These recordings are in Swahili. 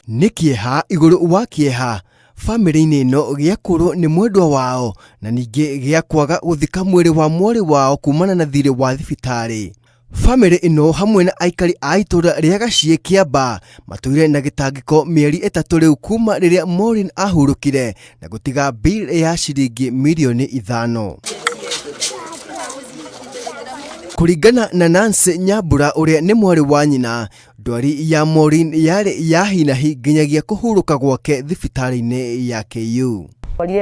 Nĩ kĩeha igũrũ wa kĩeha famĩlĩ-inĩ ĩno gĩakũrwo nĩ mwendwa wao na ningĩ gĩa kwaga gũthika mwĩrĩ wa mwarĩ wao kumana na thirĩ wa thibitarĩ. Famĩlĩ ĩno hamwe na aikari a itũra rĩa Gaciĩ Kĩamba matũire na gĩtangĩko mĩeri 3 rĩu kuma rĩrĩa Maureen ahurũkire na gũtiga bill ya ciringi mirioni 5. Kũringana na Nancy Nyambura ũrĩa nĩ mwarĩ wa nyina, ndwari ya Maureen yarĩ ya hinahi nginyagia kũhurũka gwake thibitarĩ-inĩ ya KU.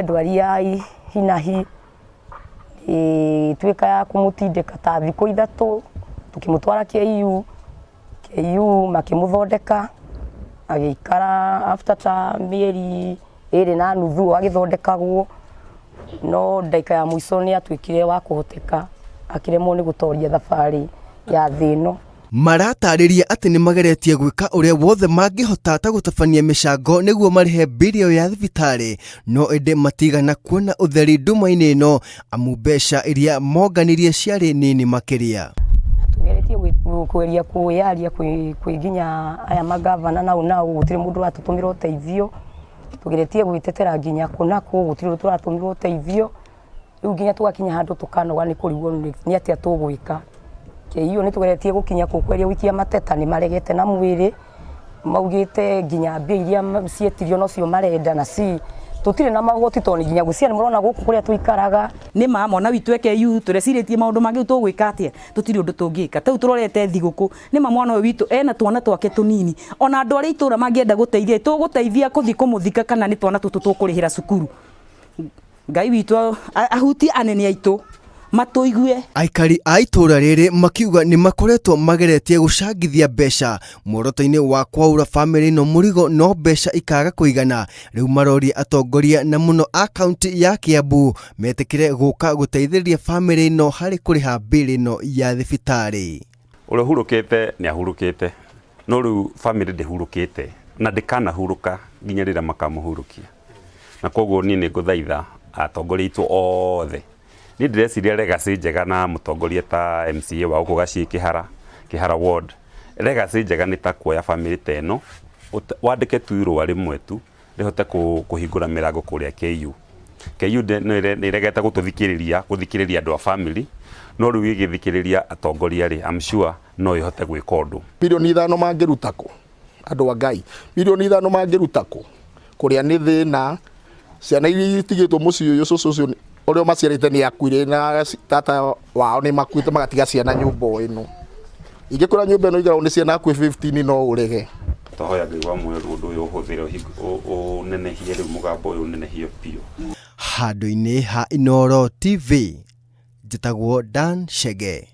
Ndwari ya hinahi tuĩka ya kũmũtindĩka ta thikũ 3 tukĩmũtwara KU makĩmũthondeka agĩikara after ta mĩeri 2.5 agĩthondekagwo, no ndagĩka ya mũico nĩ atuĩkire wa kũhoteka akĩremwo nĩ gũtoria thabarĩ ya thĩ ĩno. Maratarĩria atĩ nĩ mageretie gwĩka ũrĩa wothe mangĩhota ta gũtabania mĩcango nĩguo marĩhe biri ya thibitarĩ, no ĩndĩ matigana kuona ũtheri nduma-inĩ ĩno amu mbeca iria monganirie ciarĩ nini makĩria. Tugeretie kweria kuyaria kwĩginya aya magavana nao gũtirĩ mũndũ watũtũmĩra ũteithio. Tugeretie gwĩtetera nginya kũna gũtirĩ tũratũmĩra ũteithio. Rĩu nginya tũgakinya handũ tũkanoga nĩ kũrigwo nĩ atĩa tũgwĩka. KU nĩ tugeretie gũkinya kweria wikia mateta nĩ maregete na mwĩrĩ, maugĩte nginya mbia iria cietirio nocio marenda na si tutire na magoti toni nginya gucia nĩ murona gũkũ kũrĩa tuikaraga. Nĩ mwana witũ KU turecirĩtie maũndũ mangĩ tũgwĩka atĩa, tutire ũndũ tũngĩka. Tau turorete thigũkũ nĩ mwana witũ ena twana twake tũnini, ona andũ arĩa itũra mangĩenda gũteithia tũgũteithia kũthi kũmũthika kana nĩ twana tũtũ tũkũrĩhĩra cukuru. Ngai witũ ahuti anene aitũ matuigue. Aikari a itũra rĩrĩ makiuga nĩ makoretwo mageretie gũcangithia mbeca muoroto-inĩ wa kwaura famĩlĩ ĩno mũrigo, no mbeca ikaga kũigana. Rĩu maroria atongoria na mũno a kaunti ya Kiambu metĩkire gũka gũteithĩrĩria famĩlĩ ĩno harĩ kũrĩha biri ĩno ya thibitarĩ. Ũrĩa hurũkĩte nĩ ahurũkĩte, no rĩu famĩlĩ ndĩhurũkĩte na ndĩkanahurũka nginya rĩrĩa makamũhurũkia. Na koguo niĩ nĩ ngũthaitha atongoria aitũ othe, nĩ ndĩreciria legacy njega na mũtongoria ta MCA wa gũkũ Gaciĩ Kĩhara ward. Legacy njega nĩ ta kuoya famĩlĩ ta ĩno wandĩke tu irũa rĩmwe tu rĩhote kũhingũra mĩrango kũrĩa KU. KU nĩ iregete gũthikĩrĩria andũ a famĩlĩ, no rĩu igĩthikĩrĩria atongoria rĩ, I'm sure no ihote gwĩka ũndũ. Mirioni 5 mangĩruta kũ andũ a Ngai? Mirioni 5 mangĩruta kũ? Kũrĩa nĩ thĩna, ciana iria itigĩtwo mũciĩ ũyũ cũcũ ũrĩa maciarĩte nĩ akuire na tata wao nĩ makuĩte magatiga ciana nyũmba ĩno. Ingĩkora nyũmba ĩno ĩigana nĩ ciana hakuhĩ 15 no ũrege. Tũhoya Ngai wa muoyo ũndũ ũyũ ũhũthĩre ũnenehie rĩu mũgambo ũyũ ũnenehie biũ. Handũ-inĩ ha Inooro TV njĩtagwo Dan Chege.